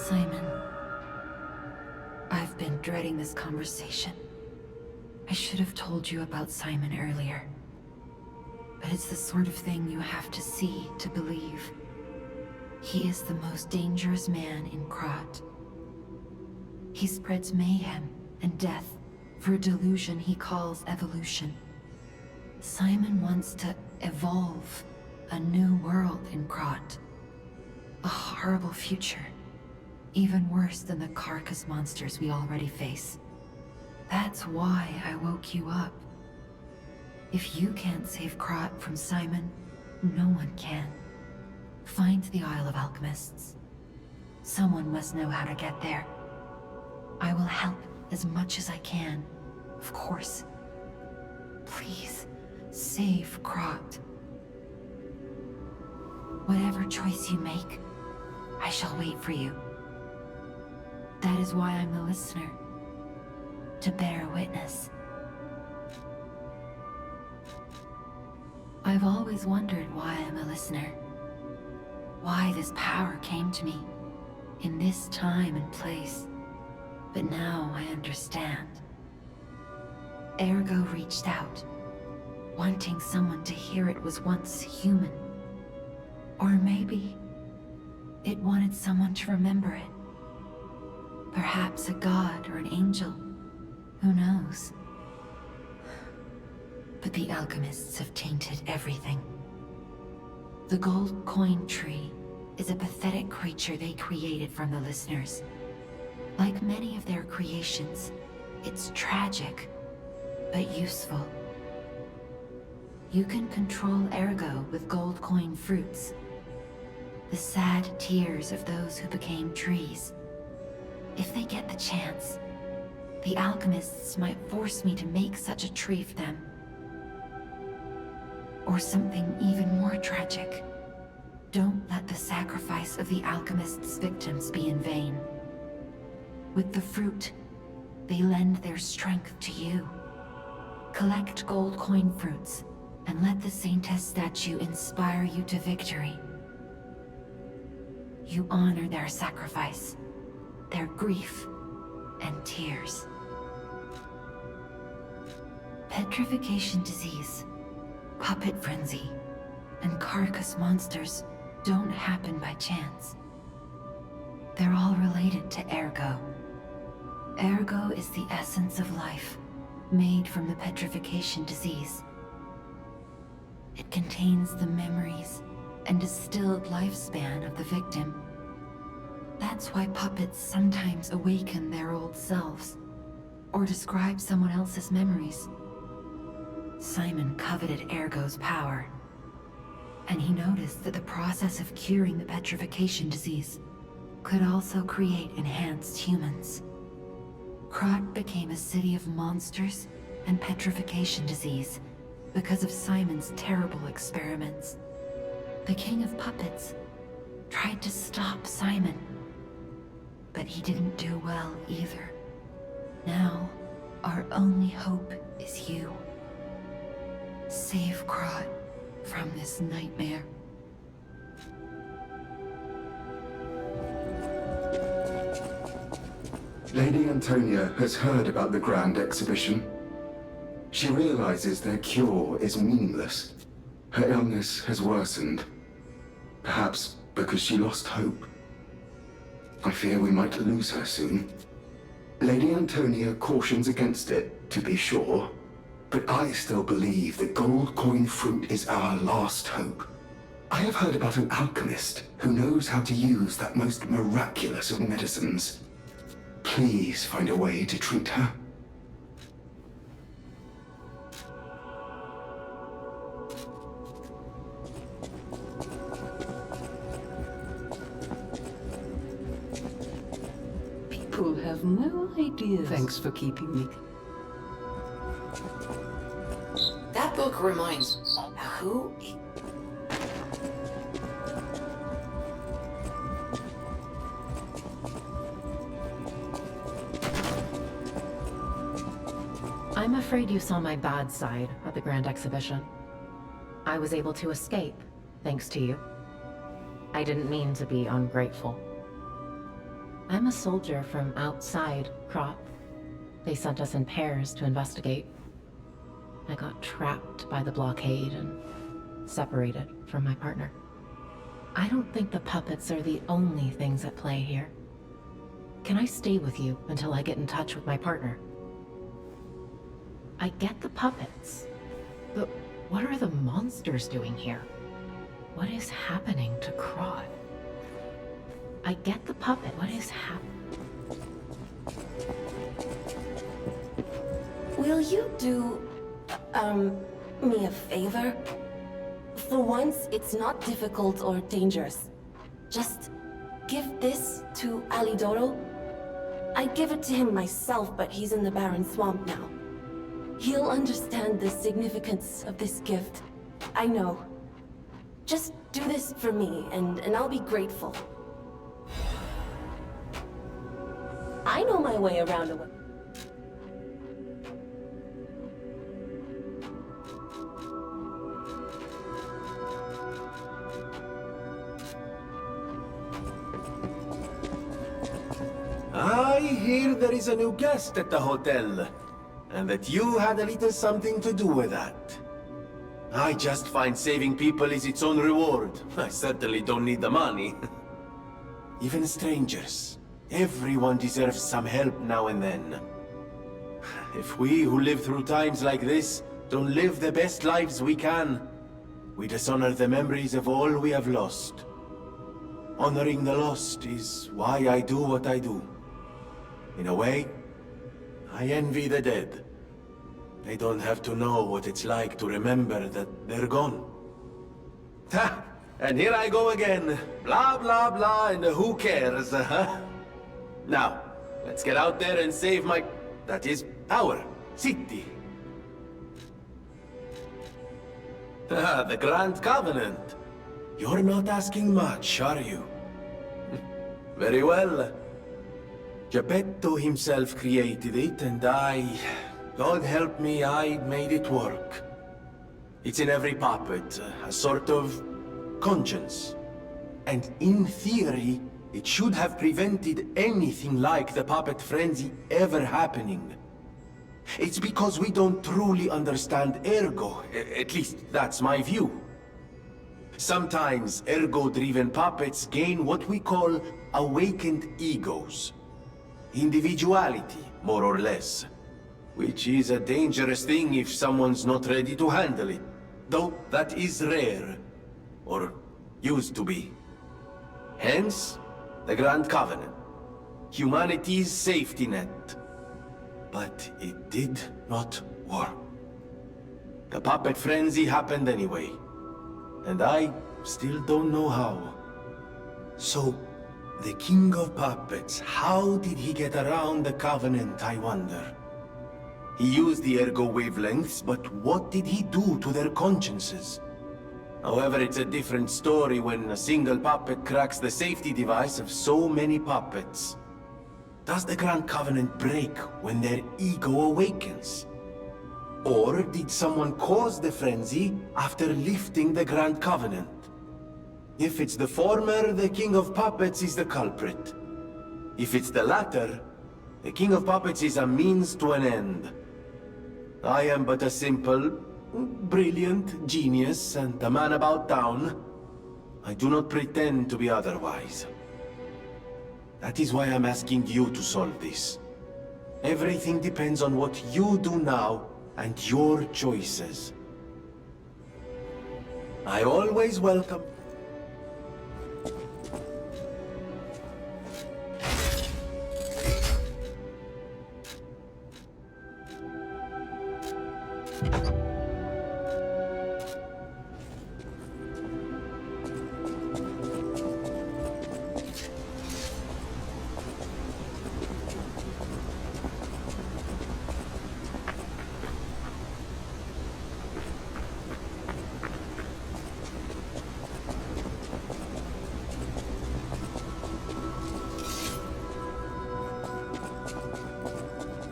Simon. I've been dreading this conversation. I should have told you about Simon earlier. But it's the sort of thing you have to see to believe. He is the most dangerous man in Krat. He spreads mayhem and death for a delusion he calls evolution. Simon wants to evolve a new world in Krat. A horrible future. Even worse than the carcass monsters we already face. That's why I woke you up. If you can't save Krat from Simon, no one can. Find the Isle of Alchemists. Someone must know how to get there. I will help as much as I can, of course. Please, save Krat. Whatever choice you make, I shall wait for you. That is why I'm the listener. To bear witness. I've always wondered why I'm a listener. Why this power came to me, in this time and place. But now I understand. Ergo reached out, wanting someone to hear it was once human. Or maybe it wanted someone to remember it. Perhaps a god or an angel. Who knows? But the alchemists have tainted everything. The gold coin tree is a pathetic creature they created from the listeners. Like many of their creations, it's tragic, but useful. You can control Ergo with gold coin fruits. The sad tears of those who became trees. If they get the chance, the alchemists might force me to make such a tree for them. Or something even more tragic. Don't let the sacrifice of the alchemists' victims be in vain. With the fruit, they lend their strength to you. Collect gold coin fruits, and let the Saintess statue inspire you to victory. You honor their sacrifice, their grief, and tears. Petrification disease, puppet frenzy, and carcass monsters don't happen by chance. They're all related to Ergo. Ergo is the essence of life, made from the petrification disease. It contains the memories and distilled lifespan of the victim. That's why puppets sometimes awaken their old selves, or describe someone else's memories. Simon coveted Ergo's power, and he noticed that the process of curing the petrification disease could also create enhanced humans. Krat became a city of monsters and petrification disease because of Simon's terrible experiments. The king of puppets tried to stop Simon, but he didn't do well either. Now, our only hope is you. Save Krat from this nightmare. Lady Antonia has heard about the grand exhibition. She realizes their cure is meaningless. Her illness has worsened. Perhaps because she lost hope. I fear we might lose her soon. Lady Antonia cautions against it, to be sure. But I still believe the gold coin fruit is our last hope. I have heard about an alchemist who knows how to use that most miraculous of medicines. Please find a way to treat her. People have no idea. Thanks for keeping me. That book reminds... Who? I'm afraid you saw my bad side at the Grand Exhibition. I was able to escape, thanks to you. I didn't mean to be ungrateful. I'm a soldier from outside Krop. They sent us in pairs to investigate. I got trapped by the blockade and separated from my partner. I don't think the puppets are the only things at play here. Can I stay with you until I get in touch with my partner? I get the puppets, but what are the monsters doing here? What is happening to Krop? I get the puppet. What is happening? Will you do, me a favor? For once, it's not difficult or dangerous. Just give this to Alidoro. I'd give it to him myself, but he's in the Barren Swamp now. He'll understand the significance of this gift. I know. Just do this for me, and I'll be grateful. I know my way around a... I hear there is a new guest at the hotel, and that you had a little something to do with that. I just find saving people is its own reward. I certainly don't need the money. Even strangers. Everyone deserves some help now and then. If we who live through times like this don't live the best lives we can, we dishonor the memories of all we have lost. Honoring the lost is why I do what I do. In a way, I envy the dead. They don't have to know what it's like to remember that they're gone. Ha! And here I go again. Blah, blah, blah, and who cares, huh? Now, let's get out there and save my... that is, our city. Ah, the Grand Covenant. You're not asking much, are you? Very well. Geppetto himself created it, and God help me, I made it work. It's in every puppet, a sort of conscience. And in theory, it should have prevented anything like the puppet frenzy ever happening. It's because we don't truly understand ergo, at least that's my view. Sometimes ergo-driven puppets gain what we call awakened egos. Individuality, more or less. Which is a dangerous thing if someone's not ready to handle it. Though that is rare. Or used to be. Hence, the Grand Covenant. Humanity's safety net. But it did not work. The puppet frenzy happened anyway. And I still don't know how. So, the King of Puppets, how did he get around the Covenant, I wonder? He used the ergo wavelengths, but what did he do to their consciences? However, it's a different story when a single puppet cracks the safety device of so many puppets. Does the Grand Covenant break when their ego awakens? Or did someone cause the frenzy after lifting the Grand Covenant? If it's the former, the King of Puppets is the culprit. If it's the latter, the King of Puppets is a means to an end. I am but a simple, brilliant genius and a man about town. I do not pretend to be otherwise. That is why I'm asking you to solve this. Everything depends on what you do now and your choices. I always welcome...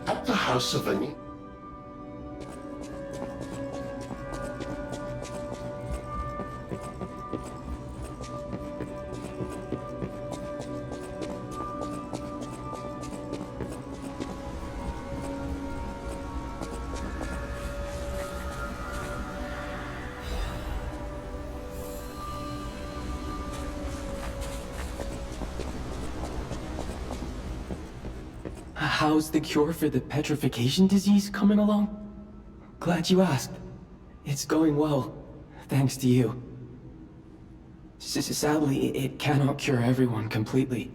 At the house of any... How's the cure for the petrification disease coming along? Glad you asked. It's going well, thanks to you. Sadly, it cannot cure everyone completely.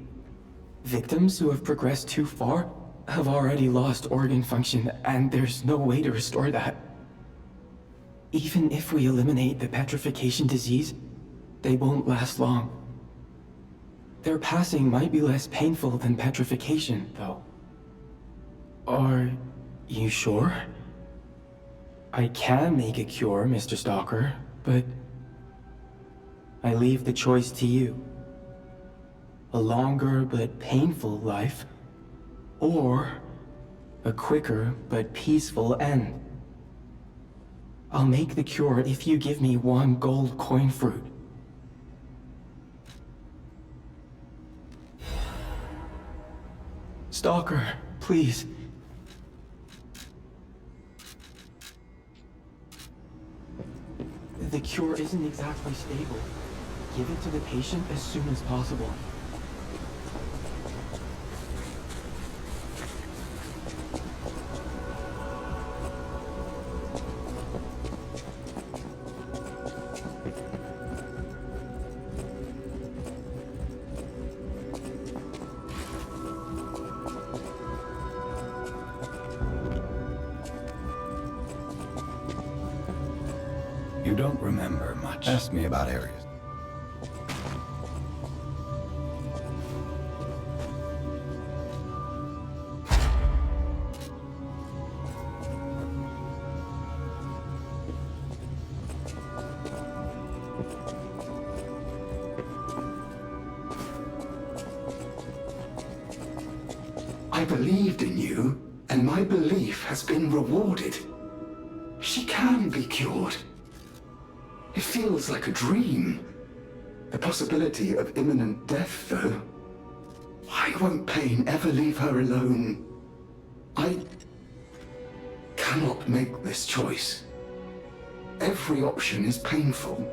Victims who have progressed too far have already lost organ function, and there's no way to restore that. Even if we eliminate the petrification disease, they won't last long. Their passing might be less painful than petrification, though. Are you sure? I can make a cure, Mr. Stalker, but I leave the choice to you. A longer but painful life, or a quicker but peaceful end. I'll make the cure if you give me 1 gold coin fruit. Stalker, please. The cure isn't exactly stable. Give it to the patient as soon as possible. You don't remember much. Ask me about areas. I believed in you, and my belief has been rewarded. She can be cured. It feels like a dream. The possibility of imminent death, though. Why won't pain ever leave her alone? I cannot make this choice. Every option is painful.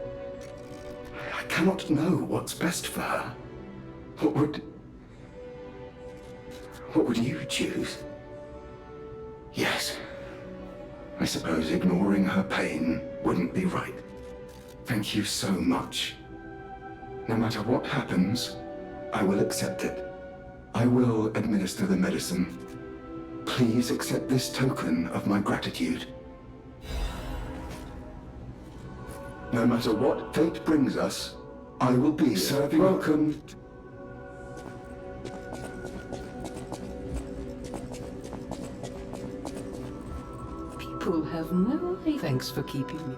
I cannot know what's best for her. What would you choose? Yes. I suppose ignoring her pain wouldn't be right. Thank you so much. No matter what happens, I will accept it. I will administer the medicine. Please accept this token of my gratitude. No matter what fate brings us, I will be serving. Welcome. People have no idea. Thanks for keeping me.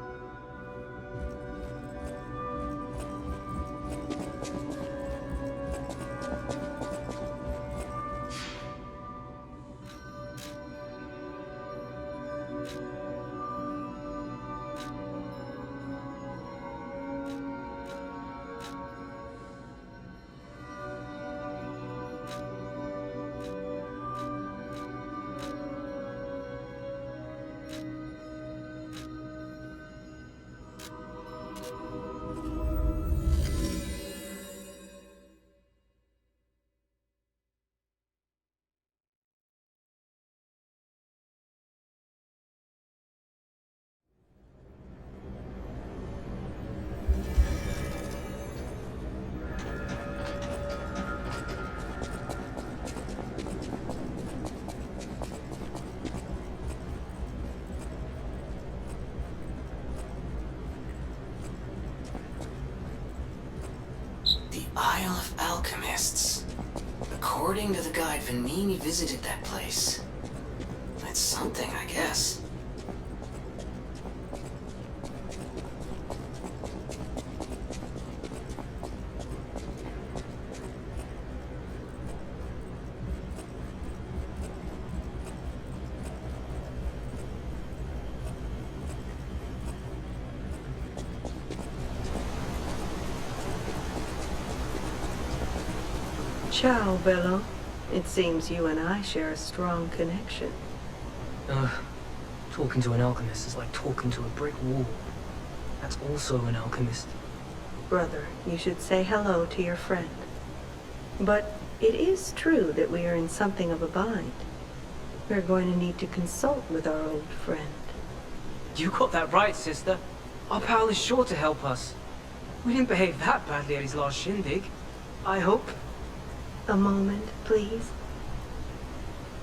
Isle of Alchemists. According to the guide, Vanini visited that place. That's something, I guess. Ciao, Bello. It seems you and I share a strong connection. Talking to an alchemist is like talking to a brick wall. That's also an alchemist. Brother, you should say hello to your friend. But it is true that we are in something of a bind. We're going to need to consult with our old friend. You got that right, sister. Our pal is sure to help us. We didn't behave that badly at his last shindig. I hope. A moment, please.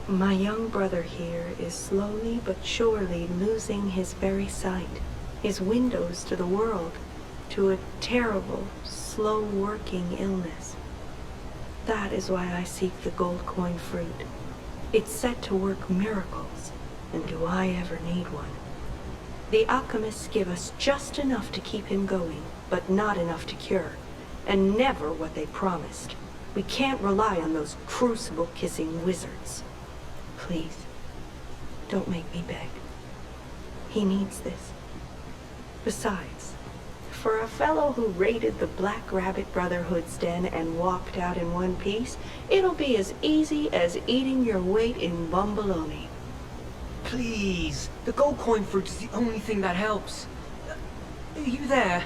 My young brother here is slowly but surely losing his very sight, his windows to the world, to a terrible, slow-working illness. That is why I seek the gold coin fruit. It's set to work miracles, and do I ever need one? The alchemists give us just enough to keep him going, but not enough to cure, and never what they promised. We can't rely on those crucible-kissing wizards. Please, don't make me beg. He needs this. Besides, for a fellow who raided the Black Rabbit Brotherhood's den and walked out in one piece, it'll be as easy as eating your weight in bumbaloni. Please, the gold coin fruit is the only thing that helps. Are you there?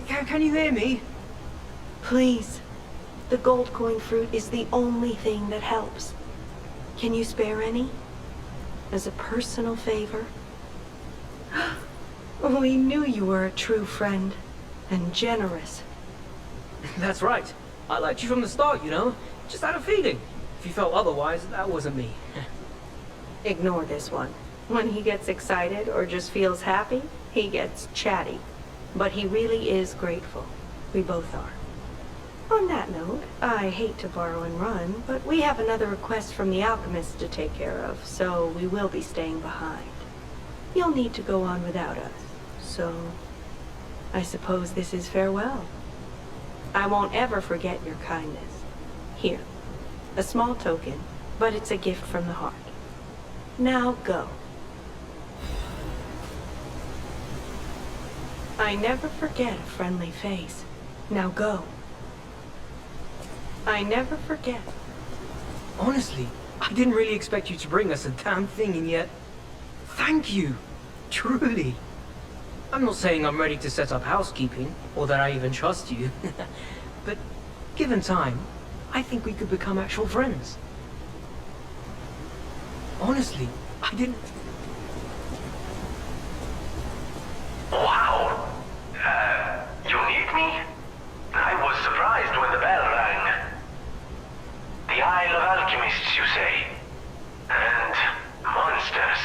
Can you hear me? Please, the gold coin fruit is the only thing that helps. Can you spare any? As a personal favor? We knew you were a true friend, and generous. That's right. I liked you from the start, you know. Just had a feeling. If you felt otherwise, that wasn't me. Ignore this one. When he gets excited or just feels happy, he gets chatty. But he really is grateful. We both are. On that note, I hate to borrow and run, but we have another request from the alchemist to take care of, so we will be staying behind. You'll need to go on without us, so I suppose this is farewell. I won't ever forget your kindness. Here, a small token, but it's a gift from the heart. Now go. I never forget a friendly face. Now go. I never forget. Honestly, I didn't really expect you to bring us a damn thing, and yet... Thank you! Truly! I'm not saying I'm ready to set up housekeeping, or that I even trust you. But, given time, I think we could become actual friends. Honestly, I didn't... Wow! You need me? I was surprised when the bell rang. The Isle of Alchemists, you say? And monsters.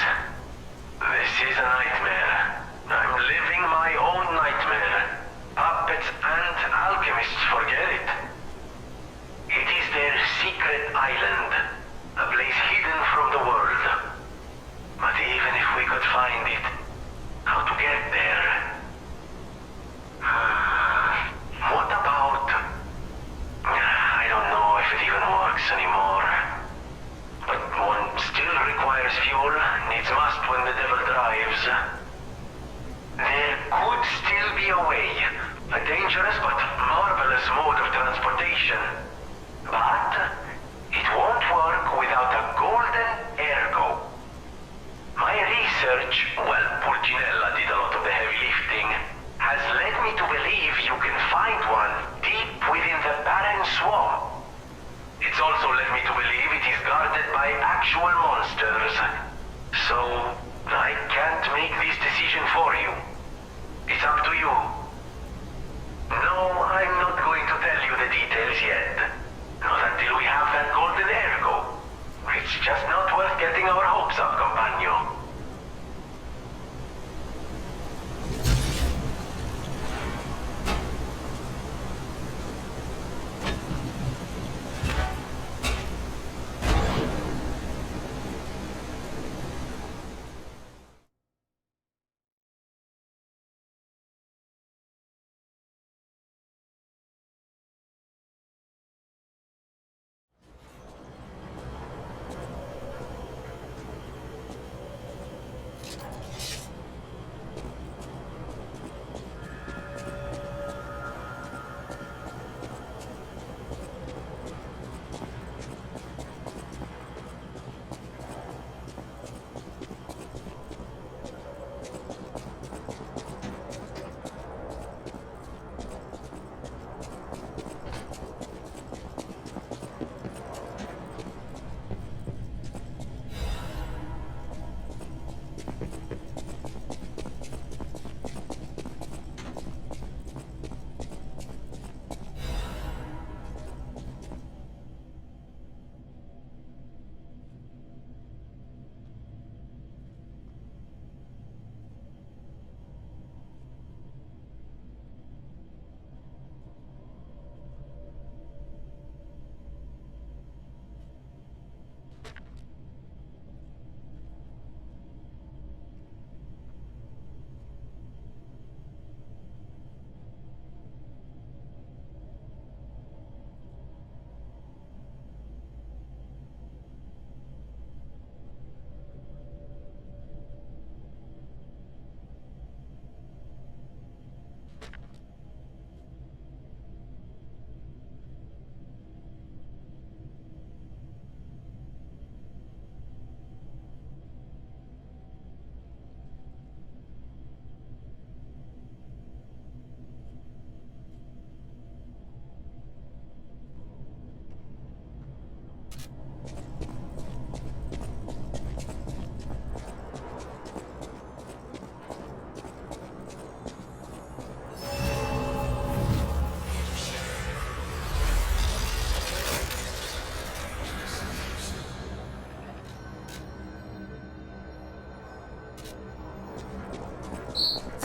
This is a nightmare. I'm living my own nightmare. Puppets and alchemists forget it. It is their secret island, a place hidden from the world. But even if we could find it, how to get there? What about... I don't know if it even works anymore. But one still requires fuel, needs must when the devil drives. There could still be a way. A dangerous but marvelous mode of transportation. But it won't work without a golden ergo. My research, well, Purginella did a lot of the heavy lifting, has led me to believe you can find one deep within the barren swamp. It's also led me to believe it is guarded by actual monsters. So, I can't make this decision for you. It's up to you. No, I'm not going to tell you the details yet.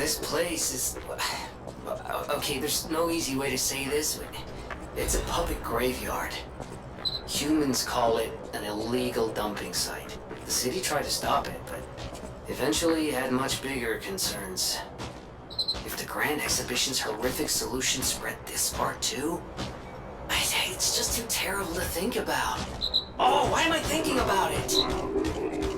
This place is... Okay, there's no easy way to say this, but it's a public graveyard. Humans call it an illegal dumping site. The city tried to stop it, but eventually had much bigger concerns. If the Grand Exhibition's horrific solution spread this far too, it's just too terrible to think about. Oh, why am I thinking about it?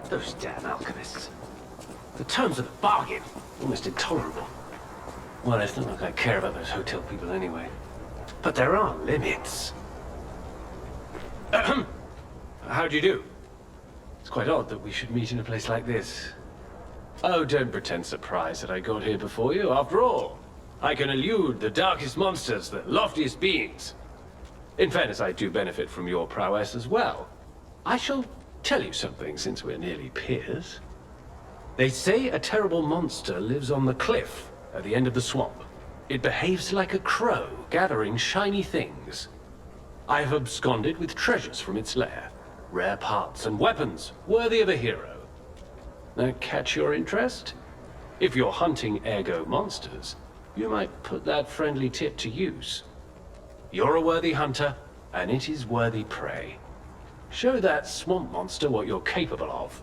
Those damn alchemists. The terms of the bargain, almost intolerable. Well, it's not like I care about those hotel people anyway. But there are limits. How do you do? It's quite odd that we should meet in a place like this. Oh, don't pretend surprised that I got here before you. After all, I can elude the darkest monsters, the loftiest beings. In fairness, I do benefit from your prowess as well. I shall tell you something, since we're nearly peers. They say a terrible monster lives on the cliff at the end of the swamp. It behaves like a crow, gathering shiny things. I have absconded with treasures from its lair. Rare parts and weapons, worthy of a hero. That catch your interest? If you're hunting ergo monsters, you might put that friendly tip to use. You're a worthy hunter, and it is worthy prey. Show that swamp monster what you're capable of.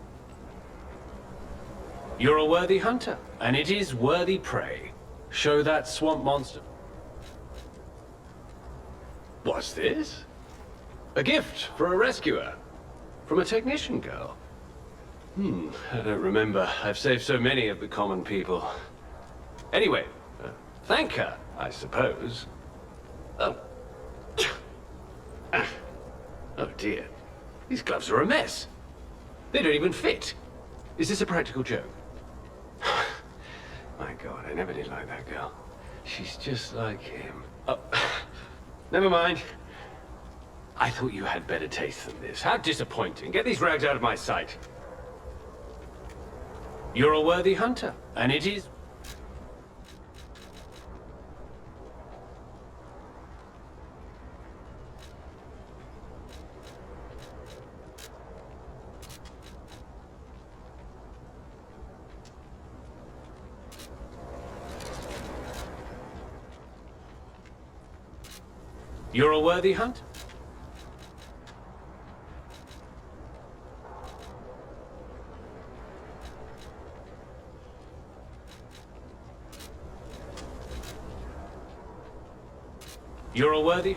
You're a worthy hunter, and it is worthy prey. Show that swamp monster. What's this? A gift for a rescuer. From a technician girl. I don't remember. I've saved so many of the common people. Anyway, thank her, I suppose. Oh. Oh dear. These gloves are a mess. They don't even fit. Is this a practical joke? My God, I never did like that girl. She's just like him. Oh, never mind. I thought you had better taste than this. How disappointing. Get these rags out of my sight. You're a worthy hunter, and it is... You're a worthy hunter. You're a worthy...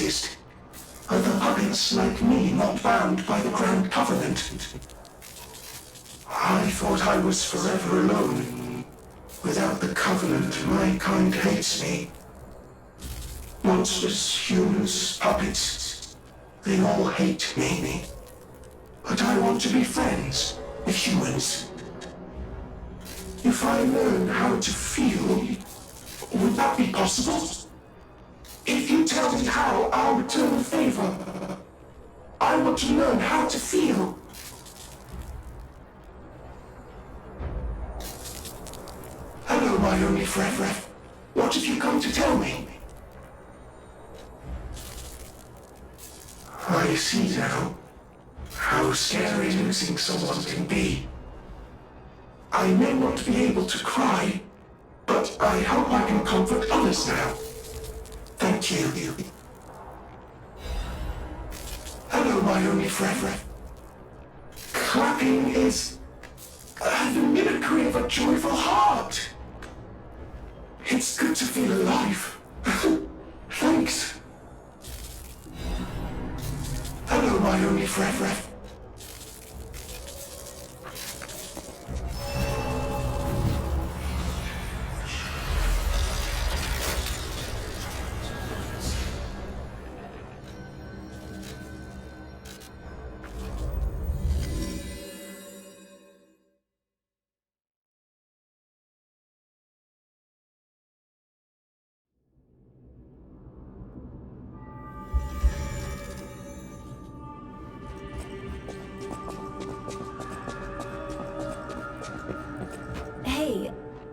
exist. Are the puppets like me not bound by the Grand Covenant? I thought I was forever alone. Without the Covenant, my kind hates me. Monsters, humans, puppets, they all hate me. But I want to be friends with humans. If I learn how to feel, would that be possible? If you tell me how, I'll return the favor. I want to learn how to feel. Hello, my only friend. What have you come to tell me? I see now how scary losing someone can be. I may not be able to cry, but I hope I can comfort others now. Thank you. Hello, my only friend. Clapping is the mimicry of a joyful heart. It's good to feel alive. Thanks. Hello, my only friend.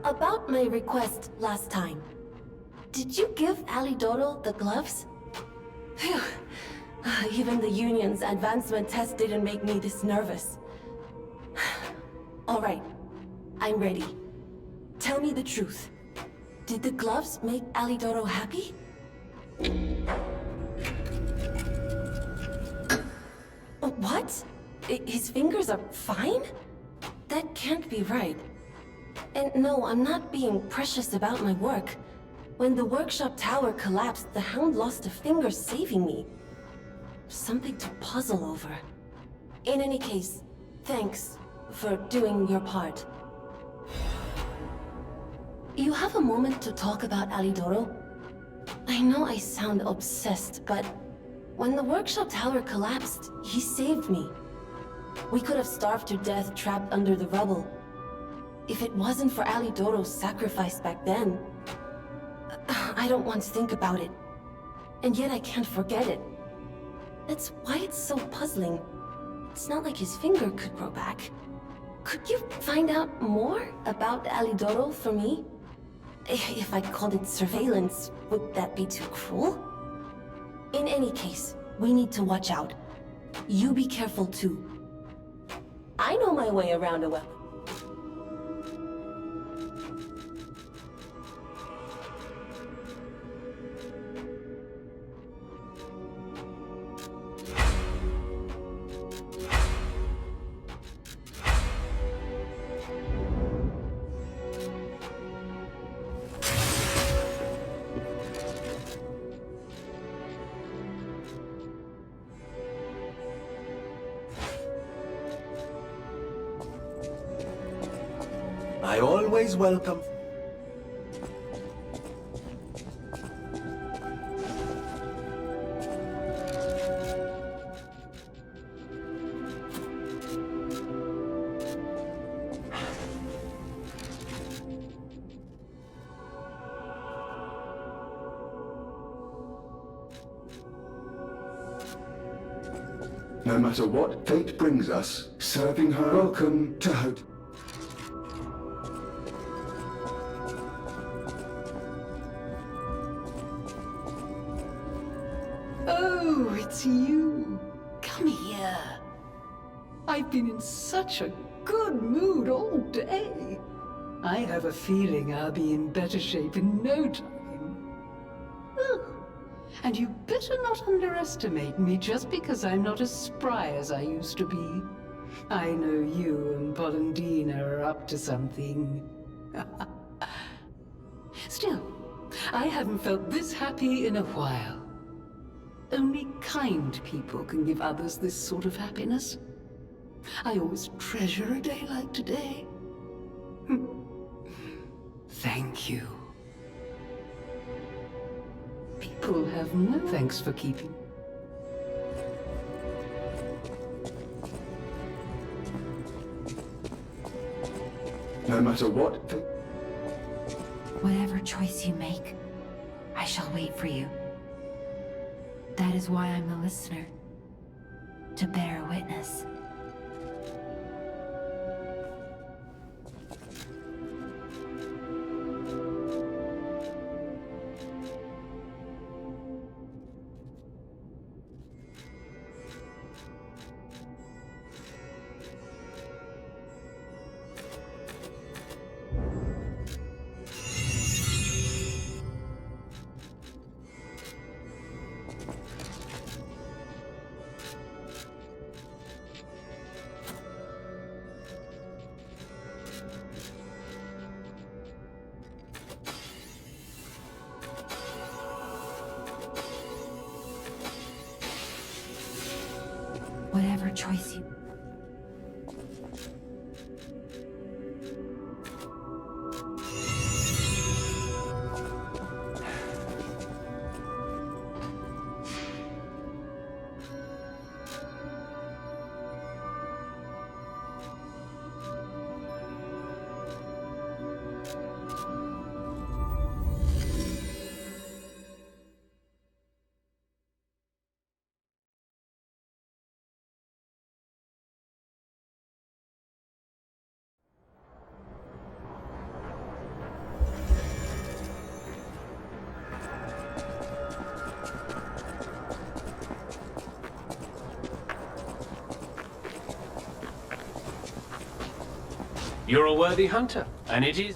About my request last time. Did you give Alidoro the gloves? Phew. Even the Union's advancement test didn't make me this nervous. Alright, I'm ready. Tell me the truth. Did the gloves make Alidoro happy? What? His fingers are fine? That can't be right. And no, I'm not being precious about my work. When the workshop tower collapsed, the Hound lost a finger saving me. Something to puzzle over. In any case, thanks for doing your part. You have a moment to talk about Alidoro? I know I sound obsessed, but when the workshop tower collapsed, he saved me. We could have starved to death trapped under the rubble. If it wasn't for Alidoro's sacrifice back then, I don't want to think about it. And yet I can't forget it. That's why it's so puzzling. It's not like his finger could grow back. Could you find out more about Alidoro for me? If I called it surveillance, would that be too cruel? In any case, we need to watch out. You be careful too. I know my way around a well. I always welcome. No matter what fate brings us, serving her. Welcome to Hope. Oh, it's you. Come here. I've been in such a good mood all day. I have a feeling I'll be in better shape in no time. Oh, and you better not underestimate me just because I'm not as spry as I used to be. I know you and Polendina are up to something. Still, I haven't felt this happy in a while. Only kind people can give others this sort of happiness. I always treasure a day like today. Thank you. People have no thanks for keeping. No matter what... Whatever choice you make, I shall wait for you. That is why I'm a listener. To bear witness. Whatever choice you... You're a worthy hunter, and it is...